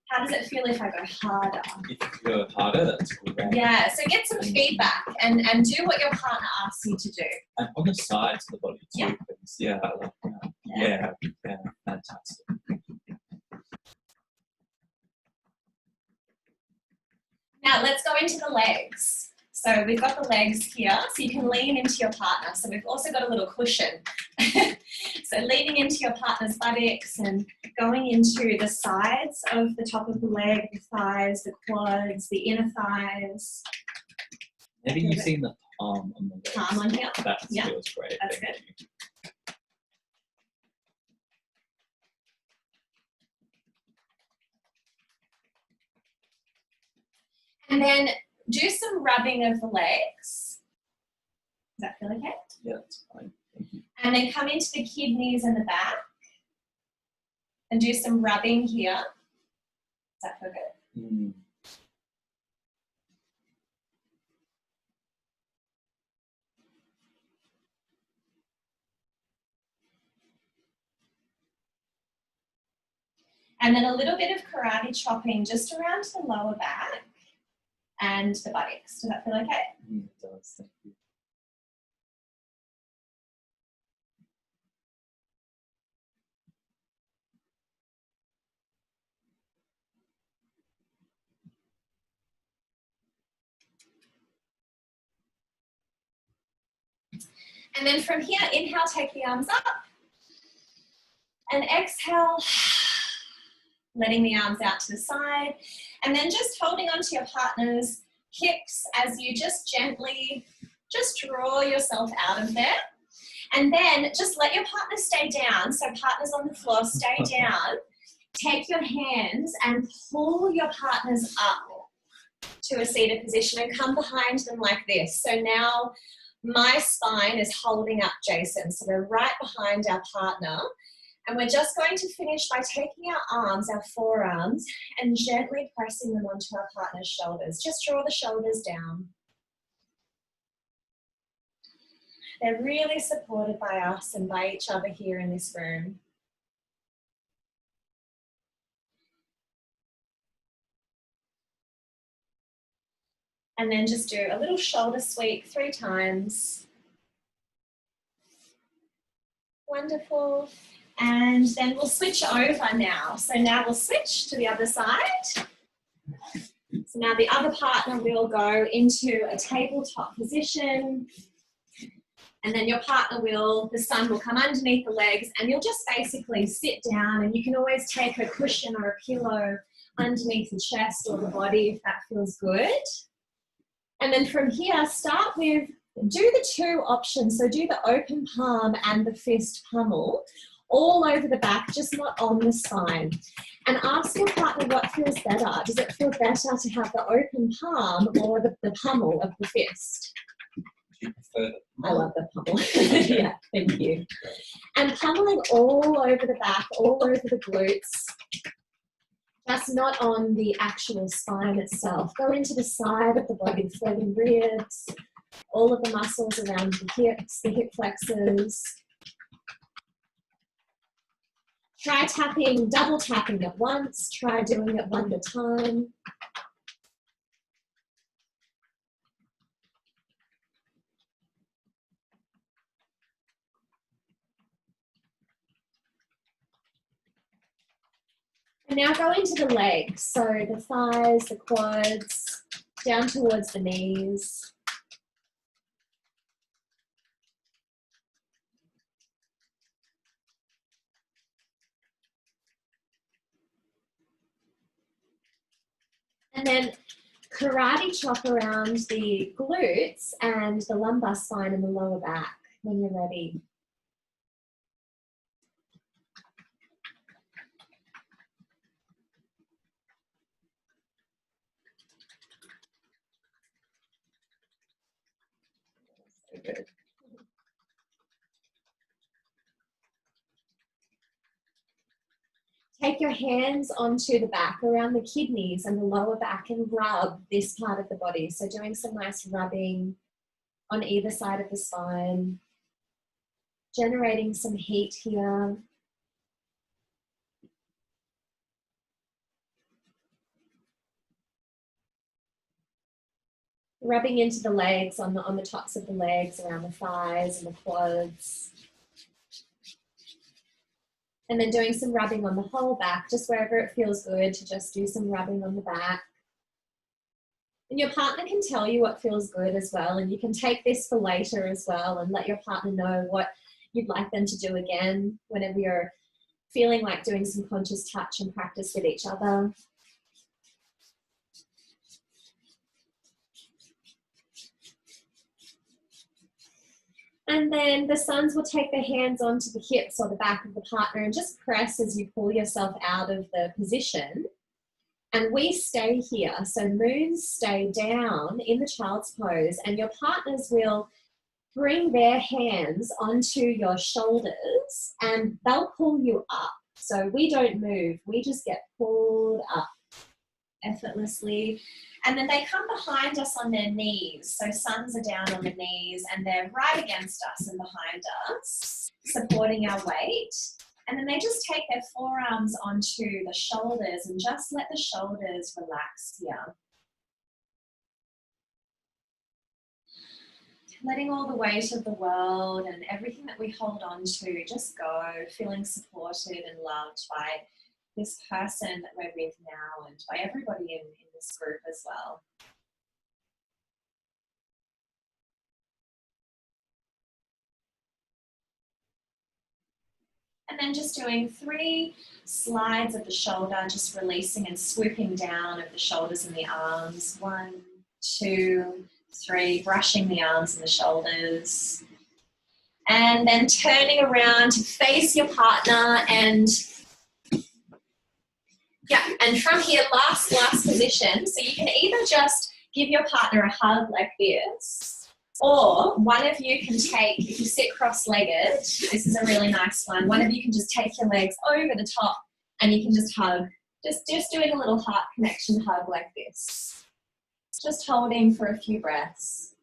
A: How does it feel if I go harder?
B: If you go harder, that's great.
A: Yeah, so get some feedback and do what your partner asks you to do.
B: And on the sides of the body too,
A: yeah.
B: Please. Yeah, I like that. Yeah, fantastic.
A: Now let's go into the legs. So we've got the legs here, so you can lean into your partner. So we've also got a little cushion. So leaning into your partner's buttocks and going into the sides of the top of the leg, the thighs, the quads, the inner thighs.
B: Maybe you've seen the palm on the legs.
A: Palm on here?
B: That feels great.
A: That's good. And then do some rubbing of the legs. Does that feel okay?
B: Yeah, that's fine. Thank you.
A: And then come into the kidneys and the back and do some rubbing here. Does that feel good?
B: Mm.
A: And then a little bit of karate chopping just around the lower back and the buttocks. Does that feel okay?
B: It does, thank you.
A: And then from here, inhale, take the arms up. And exhale, letting the arms out to the side, and then just holding onto your partner's hips as you just gently just draw yourself out of there. And then just let your partner stay down. So partners on the floor, stay down. Take your hands and pull your partners up to a seated position and come behind them like this. So now my spine is holding up Jason. So we're right behind our partner. And we're just going to finish by taking our arms, our forearms, and gently pressing them onto our partner's shoulders. Just draw the shoulders down. They're really supported by us and by each other here in this room. And then just do a little shoulder sweep 3 times. Wonderful. And then we'll switch over now. So now we'll switch to the other side. So now the other partner will go into a tabletop position. And then your partner will, the sun will come underneath the legs, and you'll just basically sit down, and you can always take a cushion or a pillow underneath the chest or the body if that feels good. And then from here, start with, do the 2 options. So do the open palm and the fist pummel all over the back, just not on the spine. And ask your partner what feels better. Does it feel better to have the open palm or the pummel of the fist? I love the pummel. Yeah, thank you. And pummeling all over the back, all over the glutes. That's not on the actual spine itself. Go into the side of the body, floating ribs, all of the muscles around the hips, the hip flexors. Try tapping, double tapping at once. Try doing it 1 at a time. And now go into the legs, so the thighs, the quads, down towards the knees. And then karate chop around the glutes and the lumbar spine and the lower back when you're ready. So good. Take your hands onto the back, around the kidneys and the lower back, and rub this part of the body. So doing some nice rubbing on either side of the spine, generating some heat here. Rubbing into the legs, on the tops of the legs, around the thighs and the quads. And then doing some rubbing on the whole back, just wherever it feels good to just do some rubbing on the back. And your partner can tell you what feels good as well, and you can take this for later as well and let your partner know what you'd like them to do again whenever you're feeling like doing some conscious touch and practice with each other. And then the sons will take their hands onto the hips or the back of the partner and just press as you pull yourself out of the position. And we stay here. So moons stay down in the child's pose, and your partners will bring their hands onto your shoulders and they'll pull you up. So we don't move, we just get pulled up effortlessly. And then they come behind us on their knees. So sons are down on the knees and they're right against us and behind us, supporting our weight. And then they just take their forearms onto the shoulders and just let the shoulders relax here. Letting all the weight of the world and everything that we hold on to just go, feeling supported and loved by this person that we're with now and by everybody in this group as well. And And then just doing 3 slides of the shoulder, just releasing and swooping down of the shoulders and the arms. 1, 2, 3, brushing the arms and the shoulders. And then turning around to face your partner and yeah, and from here, last position. So you can either just give your partner a hug like this, or one of you can take, if you sit cross-legged, this is a really nice one of you can just take your legs over the top and you can just hug, just doing a little heart connection hug like this. Just holding for a few breaths.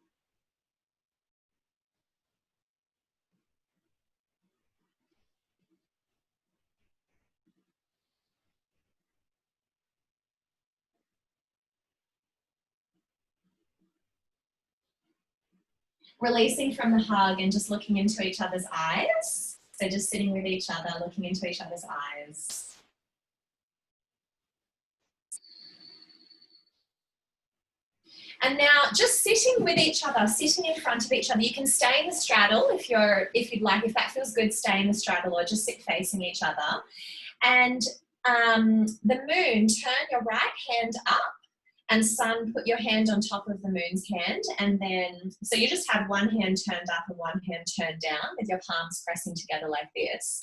A: Releasing from the hug and just looking into each other's eyes. So just sitting with each other, looking into each other's eyes. And now just sitting with each other, sitting in front of each other. You can stay in the straddle if you'd like, if that feels good, stay in the straddle or just sit facing each other. And the moon, turn your right hand up. And sun, put your hand on top of the moon's hand, and then, so you just have one hand turned up and one hand turned down with your palms pressing together like this.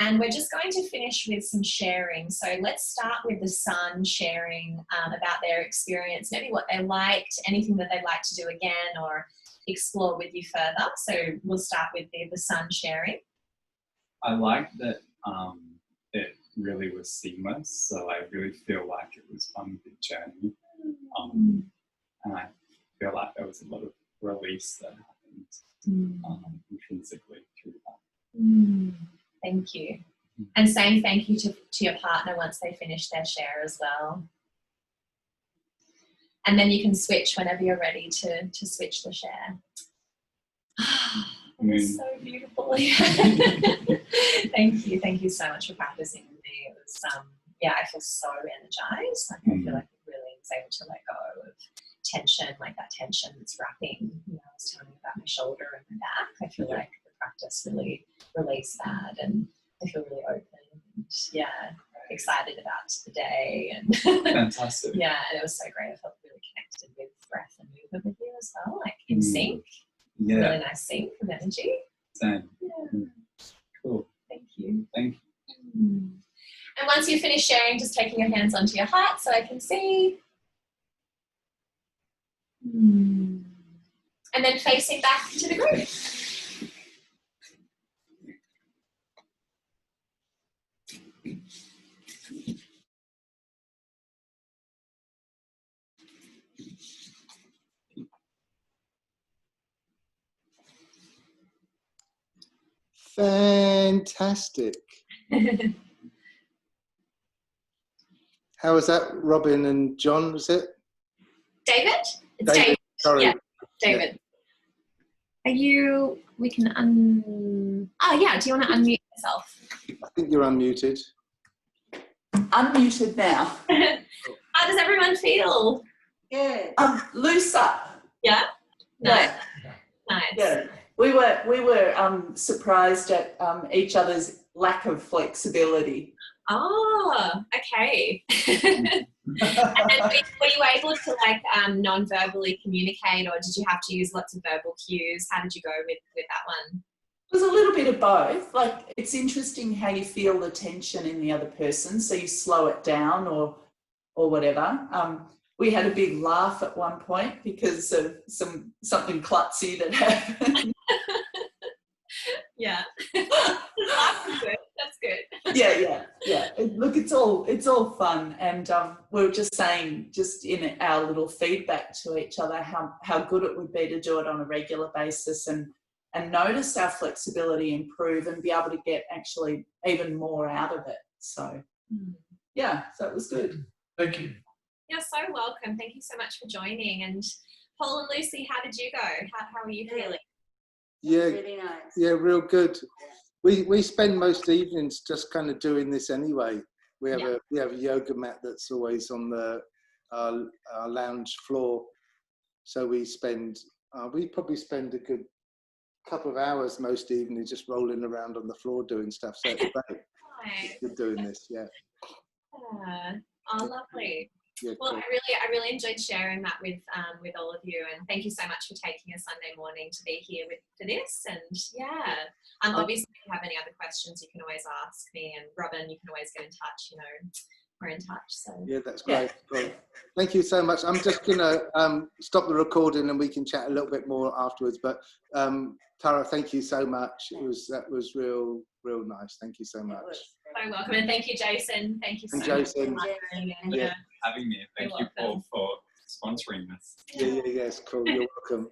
A: And we're just going to finish with some sharing. So let's start with the sun sharing about their experience, maybe what they liked, anything that they'd like to do again or explore with you further. So we'll start with the sun sharing.
B: I like that it really was seamless, so I really feel like it was one big journey. And I feel like there was a lot of release that happened intrinsically through that.
A: Thank you. And saying thank you to your partner once they finish their share as well. And then you can switch whenever you're ready to switch the share. It was so beautiful. Thank you. Thank you so much for practicing with me. It was, I feel so energized. Like I feel like I really was able to let go of tension, like that tension that's wrapping. I was telling you about my shoulder and my back. I feel like the practice really released that, and I feel really open and excited about the day. And
B: fantastic.
A: And it was so great. I felt really connected with breath and movement with you as well, like in sync. Really nice sync of energy.
B: Same. Cool.
A: Thank you.
B: Thank you.
A: And once you finish sharing, just taking your hands onto your heart so I can see. And then facing back to the group.
C: Fantastic. How was that, Robin and John, was it?
A: David? It's David.
C: Sorry.
A: Yeah, David. Are you, we can do you want to unmute yourself?
C: I think you're unmuted.
D: Unmuted now.
A: How does everyone feel?
D: Yeah. Looser.
A: Yeah? Nice.
D: Yeah.
A: Nice.
D: Yeah. We were surprised at each other's lack of flexibility.
A: Oh, okay. And then were you able to non-verbally communicate, or did you have to use lots of verbal cues? How did you go with that one?
D: It was a little bit of both. Like, it's interesting how you feel the tension in the other person, so you slow it down or whatever. We had a big laugh at one point because of something klutzy that happened.
A: Yeah. That's good. That's good.
D: Yeah. Look, it's all fun, and we were just saying, just in our little feedback to each other, how good it would be to do it on a regular basis and notice our flexibility improve and be able to get actually even more out of it. So, so it was good.
E: Thank you.
A: You're so welcome. Thank you so much for joining. And Paul and Lucy, how did you go? How are you feeling?
C: Yeah,
F: really nice.
C: Yeah, real good. We spend most evenings just kind of doing this anyway. We have a yoga mat that's always on our lounge floor. So we probably spend a good couple of hours most evenings just rolling around on the floor doing stuff. So it's great.
A: Nice.
C: Good doing this, yeah.
A: Yeah. Oh, lovely.
C: Yeah,
A: Well,
C: cool.
A: I really enjoyed sharing that with all of you, and thank you so much for taking a Sunday morning to be here for this. And yeah, obviously, if you have any other questions, you can always ask me, and Robin, you can always get in touch. You know, we're in touch. So
C: yeah, that's great. Cool. Thank you so much. I'm just gonna stop the recording, and we can chat a little bit more afterwards. But Tara, thank you so much. That was real nice. Thank you so much.
A: So welcome, and thank you, Jason. Thank you so
C: And Jason.
A: much.
B: Yeah. Having me. Thank
A: You're
B: you, Paul,
A: welcome.
B: for sponsoring this.
C: Yeah, yes, cool. You're welcome.